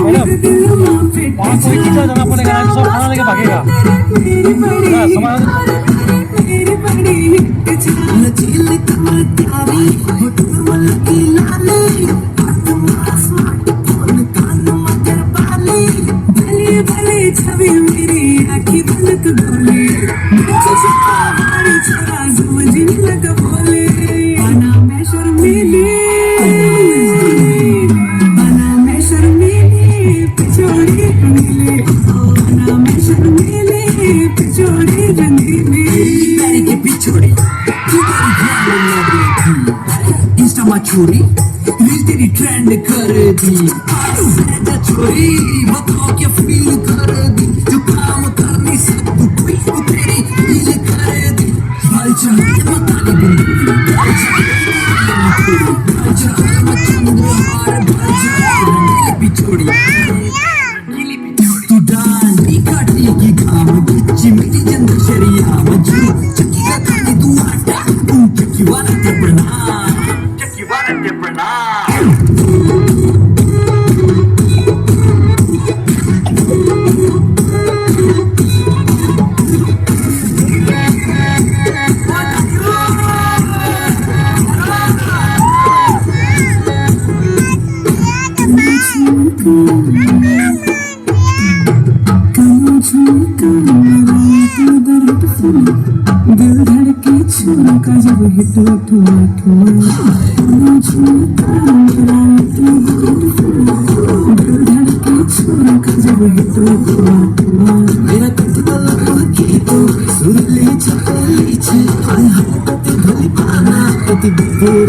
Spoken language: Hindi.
वहाँ कोई तीसरा जाना पड़ेगा ना, सब खाना लेके भागेगा। छोरी रील तेरी ट्रेंड कर दी छोरी बताओ क्या फील कर दी जो काम कर नहीं सकती कोई तेरी फील कर दी भाई चाहे बताने बंदी भाई चाहे चंद्रहार भाई चाहे पिछोड़ी तू डांडी काटी की काम चिमटी जंद शरिया मजू चक्की का खाने तू आटा तू चक्की वाला ते बना दिल धड़के छुआ का जब हिट ठुआ ठुआ दिल धड़के छुआ का जब हिट ठुआ ठुआ मेरा कतल की तो सुरली चली छे हाय हाय कति भली पाना कति बुर